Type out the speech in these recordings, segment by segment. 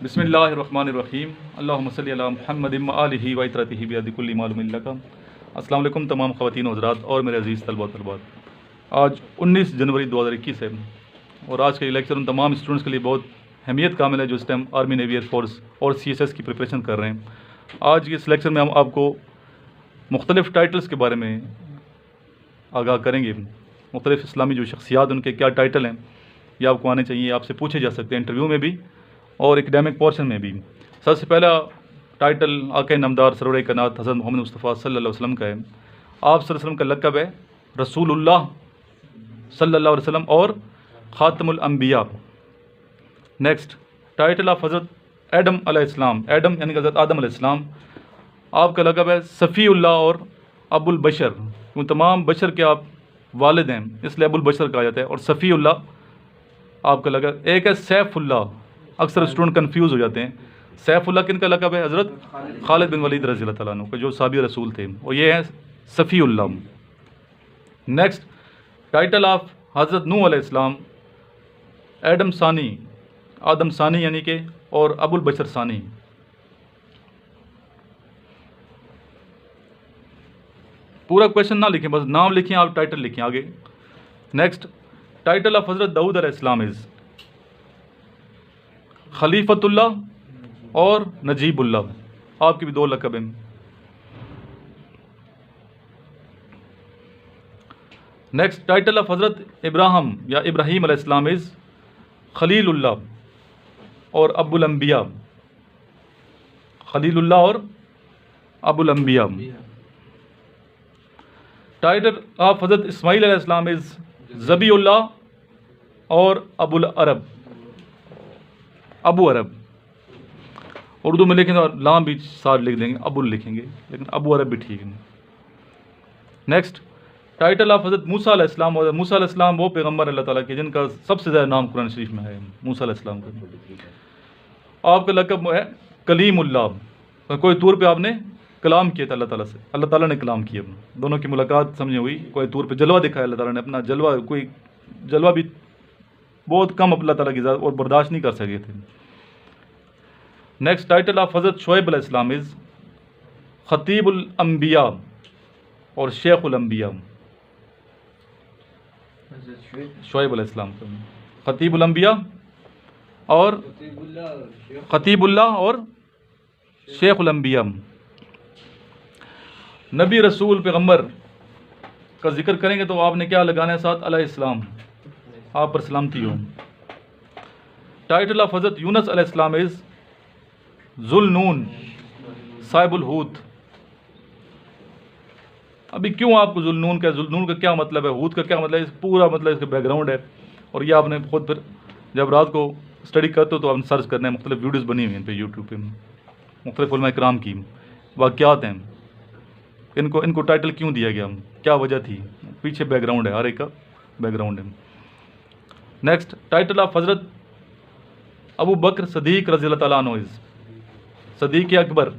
بسم اللہ الرحمن الرحیم اللہم صلی علی محمد و آلہ و اطرتہ بیاد کل معلوم لک۔ السلام علیکم تمام خواتین و حضرات اور میرے عزیز طلبہ و طالبات۔ آج 19 جنوری 2021 ہے اور آج کا یہ لیکچر ان تمام اسٹوڈنٹس کے لیے بہت اہمیت کامل ہے جو اس time army navy air force اور CSS کی پریپریشن کر رہے ہیں۔ آج کے اس لیکچر میں ہم آپ کو مختلف ٹائٹلز کے بارے میں آگاہ کریں گے۔ مختلف اسلامی جو شخصیات ان کے کیا ٹائٹل ہیں یہ آپ کو آنے چاہیے، آپ سے پوچھے جا سکتے ہیں انٹرویو میں بھی اور اکیڈیمک پورشن میں بھی۔ سب سے پہلا ٹائٹل آقا نامدار سرور کائنات حضرت محمد مصطفیٰ صلی اللہ علیہ وسلم کا ہے۔ آپ صلی اللہ علیہ وسلم کا لقب ہے رسول اللہ صلی اللہ علیہ وسلم اور خاتم الانبیاء۔ نیکسٹ ٹائٹل آف حضرت ایڈم علیہ السلام، ایڈم یعنی کہ حضرت آدم علیہ السلام، آپ کا لقب ہے صفی اللہ اور ابو البشر، وہ تمام بشر کے آپ والد ہیں اس لیے ابو البشر کہا جاتا ہے۔ اور صفی اللہ آپ کا لقب، ایک ہے سیف اللہ، اکثر اسٹوڈنٹ کنفیوز ہو جاتے ہیں۔ سیف اللہ کن کا لقب ہے؟ حضرت خالد بن ولید رضی اللہ تعالیٰ عنہ کا جو صحابی رسول تھے، اور یہ ہے صفی اللہ۔ نیکسٹ ٹائٹل آف حضرت نوح علیہ السلام، ایڈم ثانی، آدم ثانی یعنی کہ، اور ابو البشر ثانی۔ پورا کویشچن نہ لکھیں، بس نام لکھیں، آپ ٹائٹل لکھیں آگے۔ نیکسٹ ٹائٹل آف حضرت داؤد علیہ السلام از خلیفۃ اللہ اور نجیب اللہ، آپ کی بھی دو لقب ہیں۔ نیکسٹ ٹائٹل آف حضرت ابراہیم یا ابراہیم علیہ السلام از خلیل اللہ اور ابو الانبیاء، خلیل اللہ اور ابو الانبیاء۔ ٹائٹل آف حضرت اسماعیل علیہ السلام از ذبی اللہ اور ابو العرب، ابو عرب۔ اردو میں لکھیں تو لام بھی ساتھ لکھ دیں گے، ابو لکھیں گے، لیکن ابو عرب بھی ٹھیک ہے۔ نیکسٹ ٹائٹل آف حضرت موسیٰ علیہ السلام، اور موسیٰ علیہ السلام وہ پیغمبر اللہ تعالیٰ کے جن کا سب سے زیادہ نام قرآن شریف میں ہے، موسیٰ علیہ السلام کا۔ آپ کا لقب ہے کلیم اللہ، کوئی طور پہ آپ نے کلام کیا تھا اللہ تعالیٰ سے، اللہ تعالیٰ نے کلام کیا، دونوں کی ملاقات سمجھے ہوئی، کوئی طور پہ جلوہ دکھایا اللہ تعالیٰ نے، اپنا جلوہ، کوئی جلوہ بھی بہت کم اللہ تعالیٰ کی ذات اور برداشت نہیں کر سکے تھے۔ نیکسٹ ٹائٹل آف حضرت شعیب علیہ السلام از خطیب الانبیاء اور شیخ الانبیاء۔ شعیب علیہ السلام کا خطیب الانبیاء اور خطیب اللہ اور شیخ الانبیاء۔ نبی رسول پیغمبر کا ذکر کریں گے تو آپ نے کیا لگانا ہے ساتھ؟ علیہ السلام، آپ پر سلامتی ہو۔ ٹائٹل آف حضرت یونس علیہ السلام از ذوالنون صاحب الحوت۔ ابھی کیوں آپ کو ذوالنون کا، ذوالنون کا کیا مطلب ہے، حوت کا کیا مطلب ہے، اس پورا مطلب اس کا بیک گراؤنڈ ہے، اور یہ آپ نے خود پھر جب رات کو اسٹڈی کرتے ہو تو آپ نے سرچ کرنا ہے، مختلف ویڈیوز بنی ہوئی ہیں پہ یوٹیوب پہ، مختلف علماء کرام کی واقعات ہیں، ان کو ٹائٹل کیوں دیا گیا، کیا وجہ تھی، پیچھے بیک گراؤنڈ ہے، ہر ایک کا بیک گراؤنڈ ہے۔ نیکسٹ ٹائٹل آف حضرت ابو بکر صدیق رضی اللہ تعالیٰ عنہ از صدیق اکبر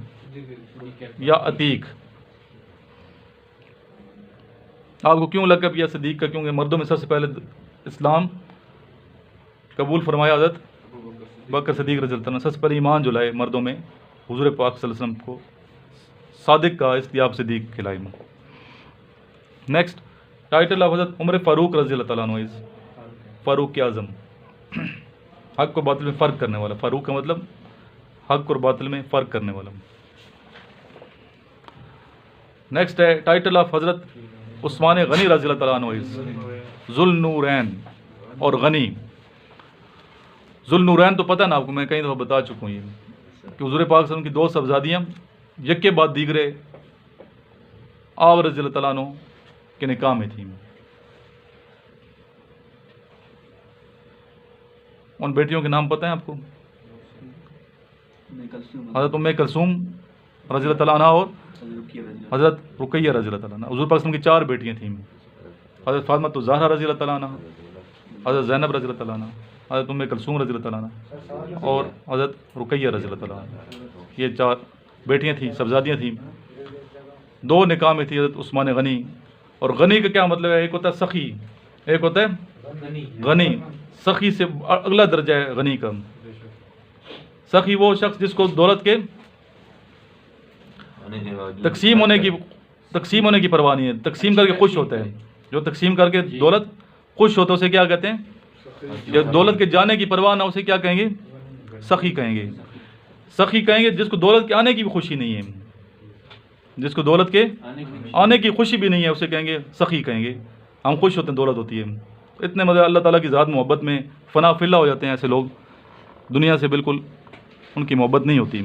یا عتیق۔ آپ کو کیوں لقب یا صدیق کا؟ کیونکہ مردوں میں سب سے پہلے اسلام قبول فرمایا حضرت بکر صدیق رضی اللہ عنہ، سب سے پہلے ایمان جو لائے مردوں میں حضور پاک صلی اللہ علیہ وسلم کو صادق کا، اس لیے آپ صدیق کھلائے۔ نیکسٹ ٹائٹل آف حضرت عمر فاروق رضی اللہ تعالیٰ عنہ از فاروق اعظم، حق و باطل میں فرق کرنے والا، فاروق کا مطلب حق اور باطل میں فرق کرنے والا۔ نیکسٹ ہے ٹائٹل آف حضرت عثمان غنی رضی اللہ تعالیٰ عنہ از ذوالنورین اور غنی۔ ذوالنورین تو پتہ نا آپ کو، میں کئی دفعہ بتا چکا ہوں یہ کہ حضور پاک صلی اللہ علیہ وسلم کی دو صاحبزادیاں یکے بعد دیگرے آپ رضی اللہ تعالیٰ عنہ کے نکاح میں تھیں۔ ان بیٹیوں کے نام پتہ ہیں آپ کو؟ حضرت ام کلثوم رضی اللہ تعالیٰ عنہ اور حضرت رقیہ رضی اللہ تعالیٰ عنہ۔ حضور پاک صلی اللہ علیہ وسلم کی چار بیٹیاں تھیں، حضرت فاطمہ الزہرا رضی اللہ تعالیٰ عنہ، حضرت زینب رضی اللہ تعالیٰ عنہ، حضرت ام کلثوم رضی اللہ تعالیٰ عنہ اور حضرت رقیہ رضی اللہ تعالیٰ عنہ۔ یہ چار بیٹیاں تھیں، صاحبزادیاں تھیں، دو نکاح میں تھی حضرت عثمان غنی۔ اور غنی کا کیا مطلب ہے؟ ایک ہوتا ہے سخی، ایک ہوتا ہے غنی، سخی سے اگلا درجہ ہے غنی کا۔ سخی وہ شخص جس کو دولت کے تقسیم ہونے کی پرواہ نہیں ہے، تقسیم کر کے خوش ہوتا ہے. جو تقسیم کر کے دولت خوش ہوتا ہے اسے کیا کہتے ہیں؟ جو دولت کے جانے کی پرواہ نہ اسے کیا کہیں گے؟ سخی کہیں گے. سخی کہیں گے جس کو دولت کے آنے کی بھی خوشی نہیں ہے، جس کو دولت کے آنے کی خوشی بھی نہیں ہے اسے کہیں گے سخی کہیں گے. ہم خوش ہوتے ہیں دولت ہوتی ہے، اتنے مزے اللہ تعالیٰ کی ذات محبت میں فنا فلا ہو جاتے ہیں. ایسے لوگ دنیا سے بالکل ان کی محبت نہیں ہوتی.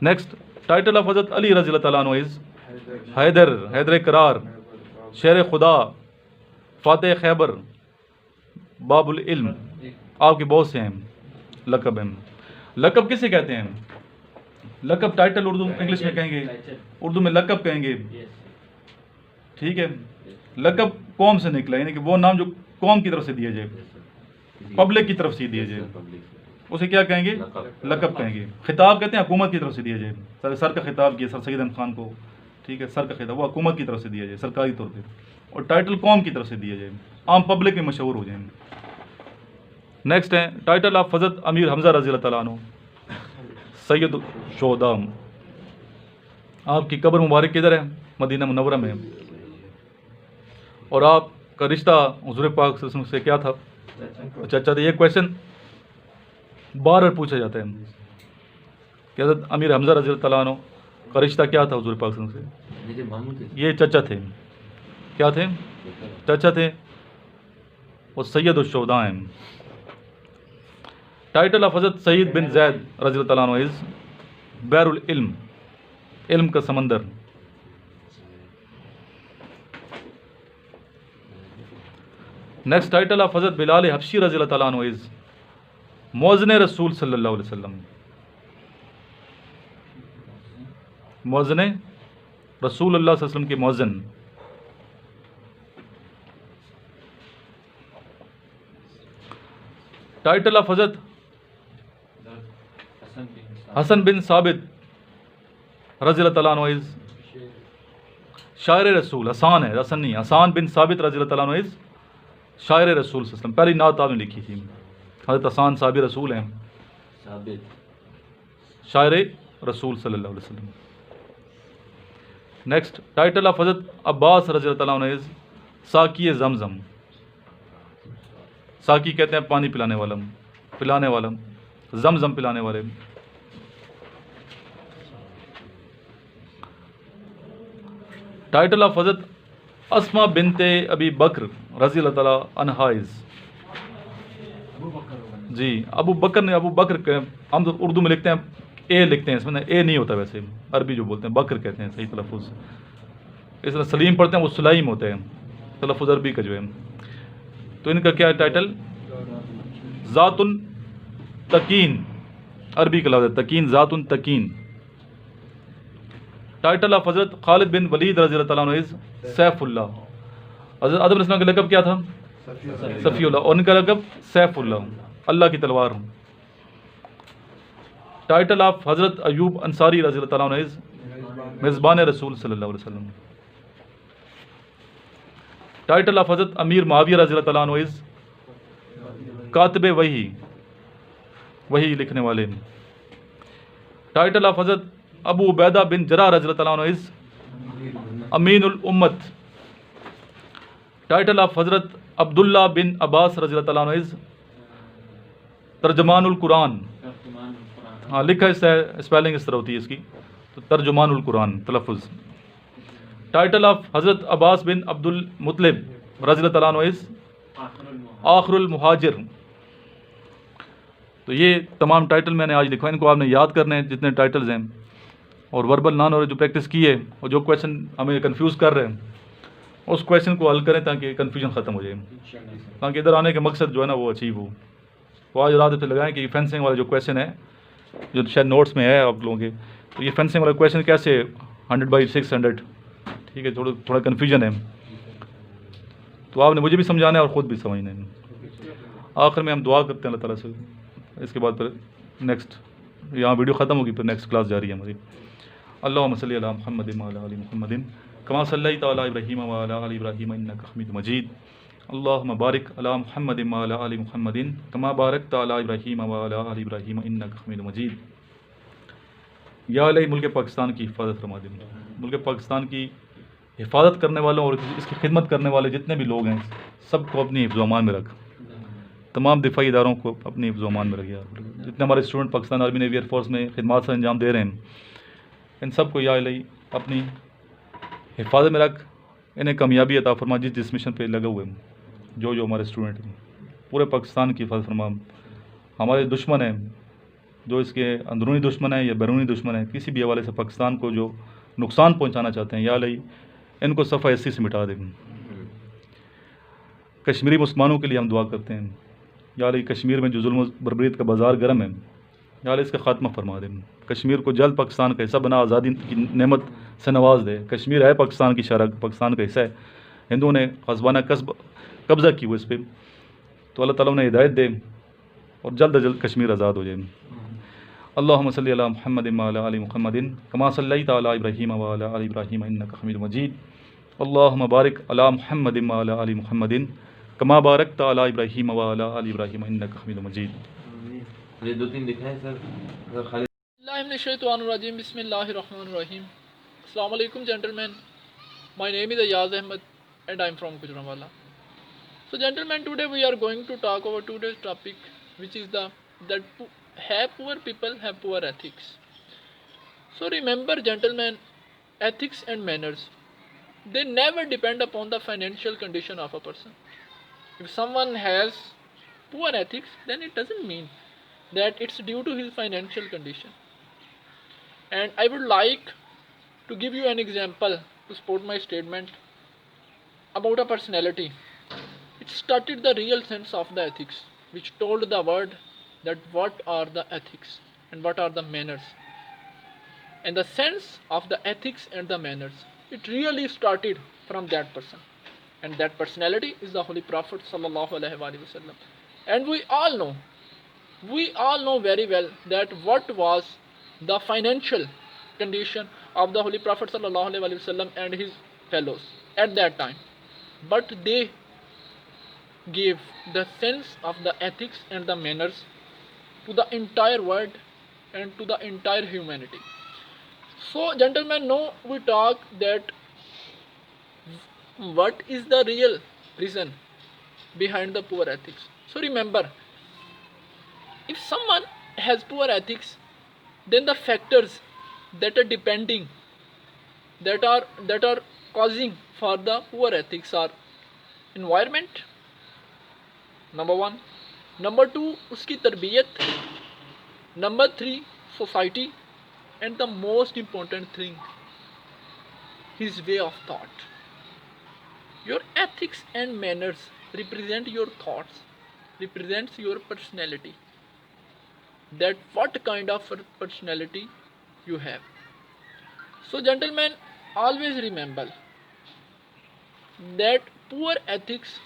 نیکسٹ ٹائٹل آف حضرت علی رضی اللہ تعالیٰ عنہ از حیدر قرار، شیر خدا، فاتح خیبر، باب العلم. آپ کے بہت سے ہیں لقب ہیں. لقب کسے کہتے ہیں؟ لقب ٹائٹل اردو انگلش میں کہیں گے، اردو میں لقب کہیں گے. ٹھیک ہے، لقب قوم سے نکلا، یعنی کہ وہ نام جو قوم کی طرف سے دیا جائے، پبلک کی طرف سے دیا جائے، اسے کیا کہیں گے؟ لقب کہیں گے. خطاب کہتے ہیں حکومت کی طرف سے دیا جائے، سر کا خطاب کیا سر سید احمد خان کو، ٹھیک ہے، سر کا خطاب وہ حکومت کی طرف سے دیا جائے سرکاری طور پہ. اور ٹائٹل قوم کی طرف سے دیا جائے، عام پبلک میں مشہور ہو جائیں. نیکسٹ ہے ٹائٹل آف حضرت امیر حمزہ رضی اللہ تعالیٰ عنہ، سید الشہداء. آپ کی قبر مبارک کدھر ہے؟ مدینہ منورہ میں. اور آپ کا رشتہ حضور پاک صلی اللہ علیہ وسلم سے کیا تھا؟ اچھا یہ کویشچن بار بار پوچھا جاتا ہے کہ حضرت امیر حمزہ رضی اللہ تعالیٰ عنہ کا رشتہ کیا تھا حضور پاک صلی اللہ علیہ وسلم سے؟ یہ چچا تھے. کیا تھے؟ چچا تھے. وہ سید الشہداء ہیں. ٹائٹل آف حضرت سعید بن زید رضی اللہ تعالیٰ عنہ از بحر العلم، علم کا سمندر. نیکسٹ ٹائٹل آف حضرت بلال حبشی رضی اللہ تعالیٰ عنہ از مؤذن رسول صلی اللہ علیہ وسلم. مؤذن رسول اللہ صلی اللہ علیہ وسلم کے مؤذن. ٹائٹل آف حضرت حسن بن ثابت رضی اللہ تعالیٰ عنہ از شاعر رسول. حسان ہے، حسن نہیں، حسان بن ثابت رضی اللہ تعالیٰ عنہ از شاعر رسول صلی اللہ علیہ وسلم. پہلی نعت آپ نے لکھی تھی. حضرت حسان صحاب رسول ہیں، شاعر رسول صلی اللہ علیہ وسلم. نیکسٹ ٹائٹل آف حضرت عباس رضی اللہ تعالیٰ عنہ از ساقی زمزم. ساقی کہتے ہیں پانی پلانے والا، زمزم پلانے والے. ٹائٹل آف حضرت اسما بنت ابی بکر رضی اللہ تعالیٰ عنہا از جی ابو بکر ہم تو اردو میں لکھتے ہیں اے لکھتے ہیں، اس میں اے نہیں ہوتا، ویسے عربی جو بولتے ہیں بکر کہتے ہیں صحیح تلفظ. اس طرح سلیم پڑھتے ہیں وہ سلائم ہوتے ہیں، تلفظ عربی کا جو ہے. تو ان کا کیا ٹائٹل؟ ذات تقین، عربی کا لفظ ہے تقین، ذات تقین. ٹائٹل آف حضرت خالد بن ولید رضی اللہ تعالیٰ عنہ از سیف اللہ. حضرت آدم علیہ السلام کا لقب کیا تھا؟ صفی اللہ. اور ان کا لقب سیف اللہ، اللہ کی تلوار. ٹائٹل آف حضرت ایوب انصاری رضی اللہ تعالیٰ عنہ از میزبان رسول صلی اللہ علیہ وسلم. ٹائٹل آف حضرت امیر معاویہ رضی اللہ تعالیٰ عنہ از کاتب وحی لکھنے والے. ٹائٹل آف حضرت ابو عبیدہ بن جراح رضی اللہ تعالیٰ عنہ از امین الامت. ٹائٹل آف حضرت عبداللہ بن عباس رضی اللہ تعالیٰ عنہ از ترجمان القرآن. ہاں لکھا ہے، اسپیلنگ اس طرح ہوتی ہے اس کی، تو ترجمان القرآن تلفظ. ٹائٹل آف حضرت عباس بن عبد المطلب رضی اللہ تعالیٰ عنہ از آخر المہاجر. تو یہ تمام ٹائٹل میں نے آج لکھا ہے، ان کو آپ نے یاد کرنے ہیں جتنے ٹائٹلز ہیں، اور وربل نان اور جو پریکٹس کی ہے، اور جو کویشچن ہمیں کنفیوز کر رہے ہیں اس کویشچن کو حل کریں تاکہ کنفیوژن ختم ہو جائے، تاکہ ادھر آنے کا مقصد جو ہے نا وہ اچیو ہو. تو آج رات پہ لگائیں کہ یہ فینسنگ والا جو کویشچن ہے جو شاید نوٹس میں ہے آپ لوگوں کے، تو یہ فینسنگ والا کویشچن کیسے 100/600، ٹھیک ہے، تھوڑا کنفیوژن ہے، تو آپ نے مجھے بھی سمجھانا ہے اور خود بھی سمجھنا ہے. آخر میں ہم دعا کرتے ہیں اللہ تعالیٰ سے، اس کے بعد پھر نیکسٹ یہاں ویڈیو ختم ہوگی، پھر نیکسٹ کلاس جاری ہے ہماری. اللہم صلی علی محمد وعلی آل محمد کما صلیت علی ابراہیم وعلی آل ابراہیم انک حمید مجید. اللهم بارك على محمد وعلى آل محمد كما باركت على إبراهيم وعلى آل إبراهيم إنك حميد مجيد. یا الہی ملک پاکستان کی حفاظت فرما دے. ملک پاکستان کی حفاظت کرنے والوں اور اس کی خدمت کرنے والے جتنے بھی لوگ ہیں سب کو اپنی حفظ و امان میں رکھ. تمام دفاعی اداروں کو اپنی حفظ و امان میں رکھ. جتنے ہمارے student Pakistan army navy air force میں خدمات سے انجام دے رہے ہیں ان سب کو یا الہی اپنی حفاظت میں رکھ. انہیں کامیابی عطا فرما جس مشن پہ لگے ہوئے ہیں. جو ہمارے اسٹوڈنٹ ہیں پورے پاکستان کی حفاظت فرما. ہمارے دشمن ہیں جو اس کے اندرونی دشمن ہیں یا بیرونی دشمن ہیں کسی بھی حوالے سے پاکستان کو جو نقصان پہنچانا چاہتے ہیں یا الہی ان کو صفحہ ایسی سے مٹا دیں. کشمیری مسلمانوں کے لیے ہم دعا کرتے ہیں یا الہی کشمیر میں جو ظلم و بربریت کا بازار گرم ہے یا الہی اس کا خاتمہ فرما دیں. کشمیر کو جلد پاکستان کا حصہ بنا آزادی کی نعمت سے نواز دے. کشمیر ہے پاکستان کی شرح پاکستان کا حصہ ہے. ہندوؤں نے غصبانہ قبضہ کی وہ اس پہ تو اللہ تعالیٰ نے ہدایت دے اور جلد از جلد کشمیر آزاد ہو جائے. اللہم صلی علی محمد وعلی آل محمد کما صلیت علی ابراہیم وعلی آل ابراہیم انک حمید مجید. اللہم بارک علی محمد وعلی آل محمد کما بارکت علی ابراہیم وعلی آل ابراہیم انک حمید مجید. یہ دو تین دکھائیں سر. اللہ من الشیطان الرجیم. بسم اللہ الرحمن الرحیم. السلام علیکم gentlemen. My name is Ayaz Ahmed and I am from Gujranwala. So gentlemen, today we are going to talk about today's topic, which is that poor people have poor ethics. So remember gentlemen, ethics and manners, they never depend upon the financial condition of a person. If someone has poor ethics, then it doesn't mean that it's due to his financial condition. And I would like to give you an example to support my statement about a personality. It started the real sense of the ethics, which told the world that what are the ethics and what are the manners. And the sense of the ethics and the manners, it really started from that person. And that personality is the Holy Prophet sallallahu alaihi wasallam. And we all know very well that what was the financial condition of the Holy Prophet sallallahu alaihi wasallam and his fellows at that time. But they gave the sense of the ethics and the manners to the entire world and to the entire humanity. So gentlemen, now we talk that what is the real reason behind the poor ethics. So remember, if someone has poor ethics, then the factors that are depending, that are causing for the poor ethics are environment, number 1, number 2 uski tarbiyat, number 3 society, and the most important thing, his way of thought. Your ethics and manners represent your thoughts, represents your personality, that what kind of personality you have. So gentlemen, always remember that poor ethics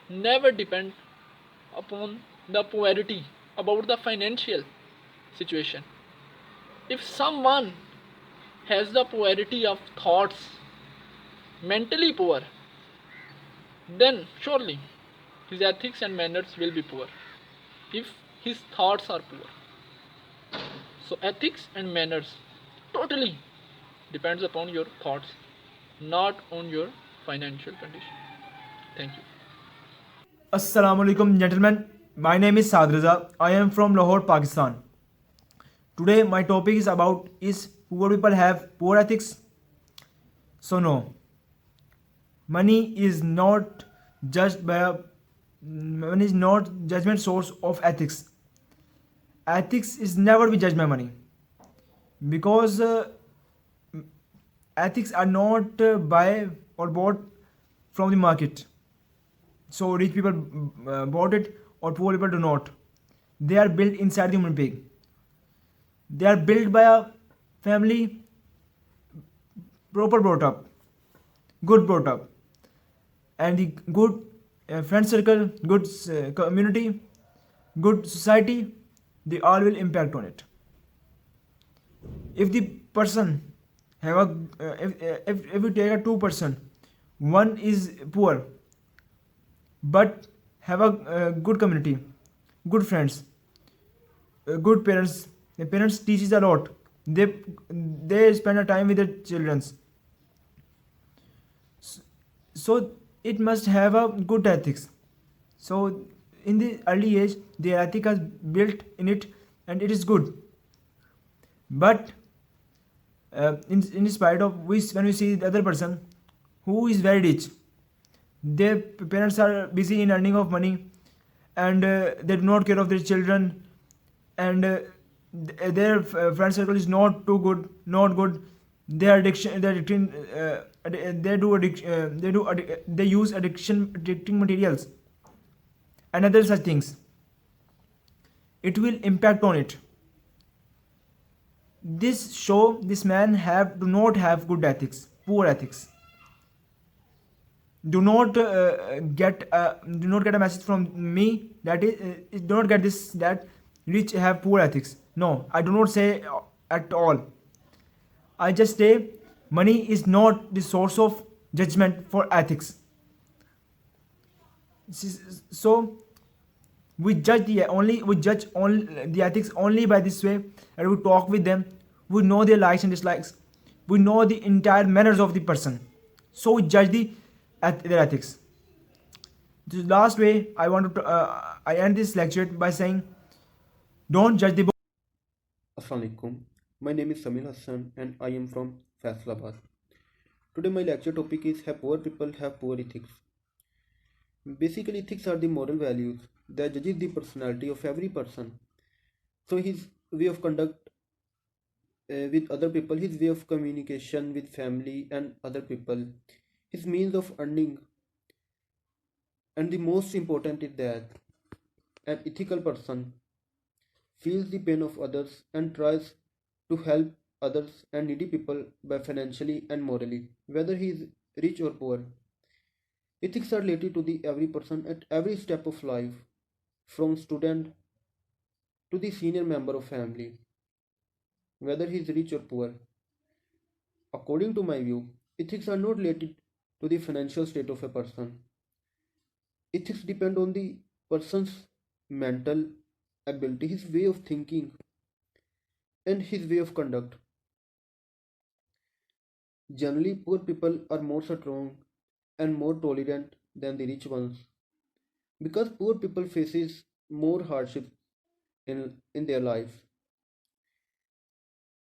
never depend upon the poverty, about the financial situation. If someone has the poverty of thoughts, mentally poor, then surely his ethics and manners will be poor if his thoughts are poor. So ethics and manners totally depends upon your thoughts, not on your financial condition. Thank you. Assalamu alaikum gentlemen, my name is Saad Raza. I am from Lahore, Pakistan. Today my topic is about, is poor people have poor ethics? So no, money is not judgment source of ethics. Ethics is never be judged by money, because ethics are not buy or bought from the market. So rich people bought it or poor people do not. They are built inside the human being. They are built by a family, proper brought up, good brought up, and the good friend circle, good community, good society, they all will impact on it. If the person have if we take a 2 person, one is poor but have a good community, good friends, good parents. The parents teaches a lot. They spend a time with their children, so it must have a good ethics. So in the early age, the ethic is built in it, and it is good. But in spite of which, when we see the other person who is very rich, their parents are busy in earning of money, and they do not care of their children, and their friend circle is not too good, not good. They're addicting, they use addicting materials and other such things. It will impact on it. This man do not have good ethics, poor ethics. Do not get a message from me that do not get this, that rich have poor ethics. No, I do not say at all. I just say money is not the source of judgment for ethics. So we judge only the ethics only by this way, and we talk with them. We know their likes and dislikes. We know the entire manners of the person. So we judge their ethics. The last way I end this lecture by saying, don't judge the book. Assalamu alaikum. My name is Samir Hassan and I am from Faisalabad. Today my lecture topic is, have poor people have poor ethics. Basically, ethics are the moral values that judges the personality of every person. So his way of conduct with other people, his way of communication with family and other people, his means of earning, and the most important is that an ethical person feels the pain of others and tries to help others and needy people by financially and morally, whether he is rich or poor. Ethics are related to the every person at every step of life, from student to the senior member of family, whether he is rich or poor. According to my view, ethics are not related to the financial state of a person. Ethics depend on the person's mental ability, his way of thinking, and his way of conduct. Generally, poor people are more strong and more tolerant than the rich ones, because poor people faces more hardship in their life.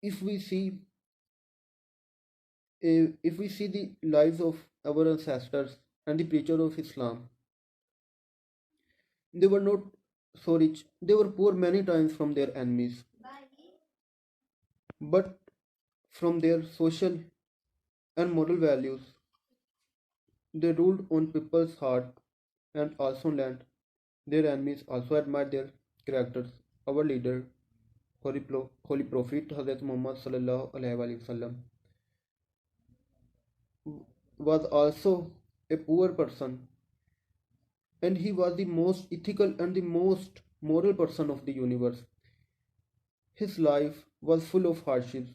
If we see if we see the lives of our ancestors and the preachers of Islam, they were not so rich. They were poor many times from their enemies, but from their social and moral values, they ruled on people's heart and also land. Their enemies also admired their characters. Our leader, Holy Prophet Hazrat Muhammad Sallallahu Alaihi Wasallam, was also a poor person, and he was the most ethical and the most moral person of the universe. His life was full of hardships,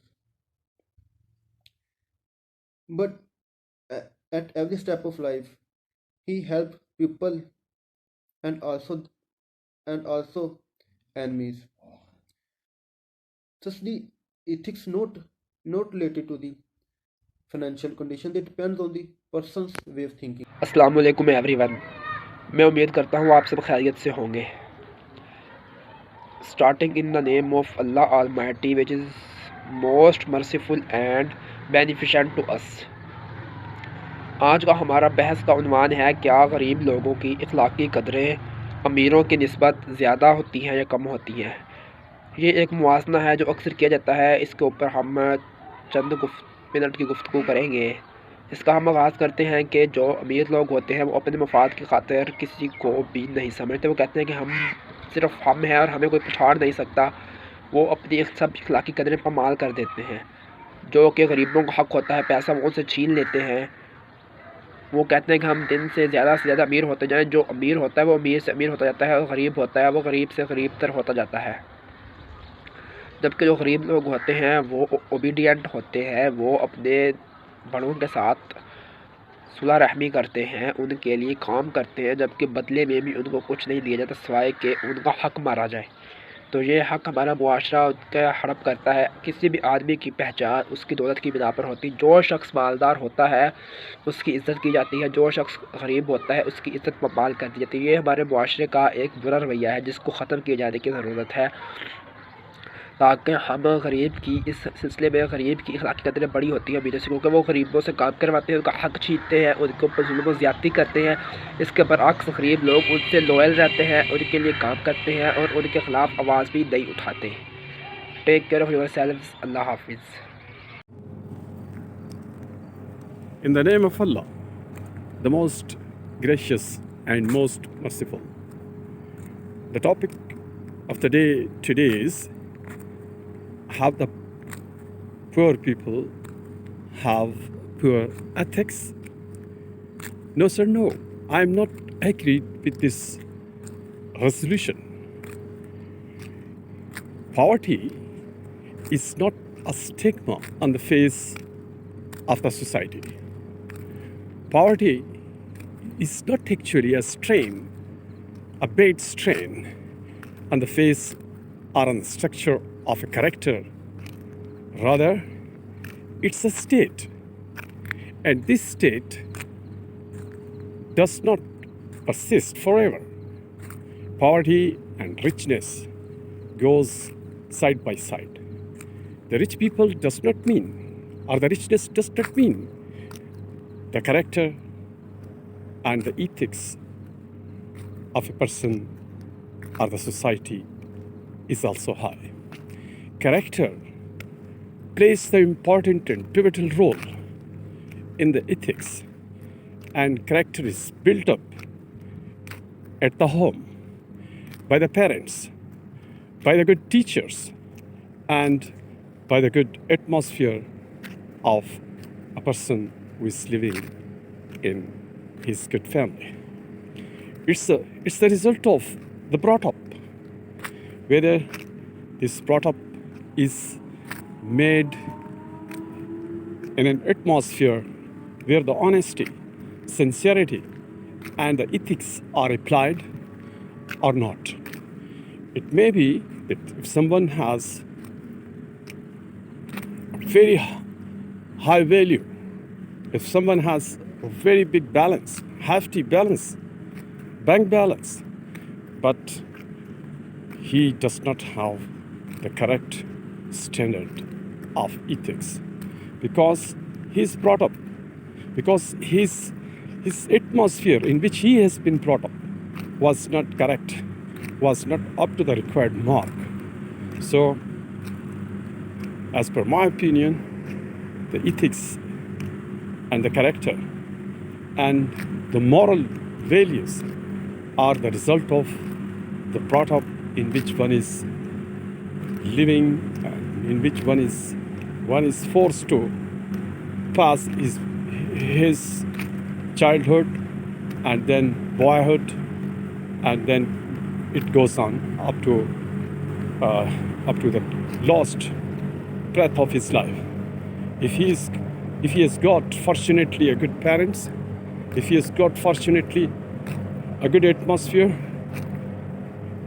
but at every step of life, he helped people and also enemies. Thus, the ethics not related to the financial condition. They depends on the person's way of thinking. अस्सलाम वालेकुम everyone, मैं उम्मीद करता हूँ आप सब खैरियत से होंगे. Starting in the name of Allah Almighty, which is most merciful and beneficent to us. آج کا ہمارا بحث کا عنوان ہے, کیا غریب لوگوں کی اخلاقی قدریں امیروں کی نسبت زیادہ ہوتی ہیں یا کم ہوتی ہیں. یہ ایک موازنہ ہے جو اکثر کیا جاتا ہے. اس کے اوپر ہم چند منٹ کی گفتگو کریں گے. اس کا ہم آغاز کرتے ہیں کہ جو امیر لوگ ہوتے ہیں وہ اپنے مفاد کی خاطر کسی کو بھی نہیں سمجھتے. وہ کہتے ہیں کہ صرف ہم ہیں اور ہمیں کوئی پچھاڑ نہیں سکتا. وہ اپنی سب اخلاقی قدریں پامال کر دیتے ہیں. جو کہ غریبوں کا حق ہوتا ہے, پیسہ وہ ان سے چھین لیتے ہیں. وہ کہتے ہیں کہ ہم دن سے زیادہ امیر ہوتے جائیں. جو امیر ہوتا ہے وہ امیر سے امیر ہوتا جاتا ہے, اور غریب ہوتا ہے وہ غریب سے غریب تر ہوتا جاتا ہے. جبکہ جو غریب لوگ ہوتے ہیں وہ اوبیڈینٹ ہوتے ہیں, وہ اپنے بڑوں کے ساتھ صلح رحمی کرتے ہیں، ان کے لیے کام کرتے ہیں، جبکہ بدلے میں بھی ان کو کچھ نہیں دیا جاتا سوائے کہ ان کا حق مارا جائے۔ تو یہ حق ہمارا معاشرہ کا ہڑپ کرتا ہے۔ کسی بھی آدمی کی پہچان اس کی دولت کی بنا پر ہوتی ہے۔ جو شخص مالدار ہوتا ہے اس کی عزت کی جاتی ہے، جو شخص غریب ہوتا ہے اس کی عزت پامال کر دی جاتی ہے۔ یہ ہمارے معاشرے کا ایک برا رویہ ہے جس کو ختم کیے جانے کی ضرورت ہے، تاکہ ہم غریب کی اس سلسلے میں غریب کی اخلاقی قدریں بڑی ہوتی ہیں امیر سے، کیونکہ وہ غریبوں سے کام کرواتے ہیں، ان کا حق چھینتے ہیں، ان کے اوپر ظلم و زیادتی کرتے ہیں۔ اس کے برعکس غریب لوگ ان سے لوئل رہتے ہیں، ان کے لیے کام کرتے ہیں اور ان کے خلاف آواز بھی نہیں اٹھاتے ہیں۔ Take care of yourselves. Allah حافظ۔ In the name of Allah, the most gracious and most merciful. The topic of the day today is, have the poor people have poor ethics? No sir, no. I am not agreed with this resolution. Poverty is not a stigma on the face of the society. Poverty is not actually a strain, a bad strain on the face or on the structure of a character. Rather, it's a state. And this state does not persist forever. Poverty and richness goes side by side. The rich people does not mean, or the richness does not mean, the character and the ethics of a person or the society is also high. Character plays the important and pivotal role in the ethics, and character is built up at the home by the parents, by the good teachers, and by the good atmosphere of a person who is living in his good family. It's the result of the brought up. Whether this brought up is made in an atmosphere where the honesty, sincerity, and the ethics are applied or not. It may be that if someone has very high value, if someone has a very big balance, hefty balance, bank balance, but he does not have the correct standard of ethics, because he is brought up, because his atmosphere in which he has been brought up was not correct, was not up to the required mark. So, as per my opinion, the ethics and the character and the moral values are the result of the brought up in which one is living, in which one is forced to pass his childhood and then boyhood, and then it goes on up to the last breath of his life. If he has got fortunately a good parents, if he has got fortunately a good atmosphere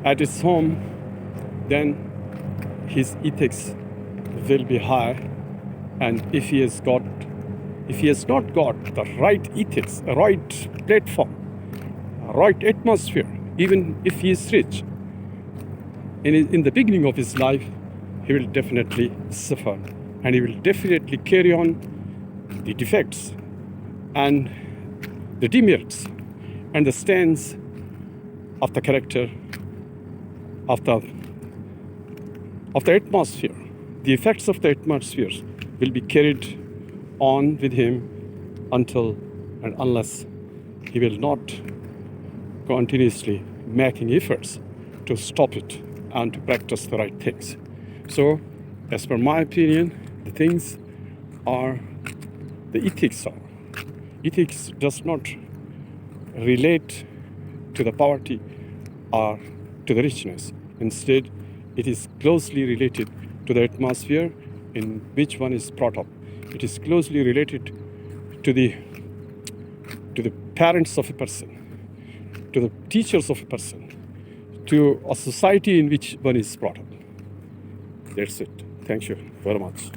at his home, then his ethics will be high. And if he has not got the right ethics, a right platform, a right atmosphere, even if he is rich, in the beginning of his life, he will definitely suffer, and he will definitely carry on the defects and the demerits and the stains of the character of the atmosphere. The effects of the atmosphere will be carried on with him until and unless he will not continuously making efforts to stop it and to practice the right things. So, as per my opinion, the things are, the ethics are. Ethics does not relate to the poverty or to the richness. Instead, it is closely related to the atmosphere in which one is brought up. It is closely related to the to the parents of a person, to the teachers of a person, to a society in which one is brought up. That's it. Thank you very much.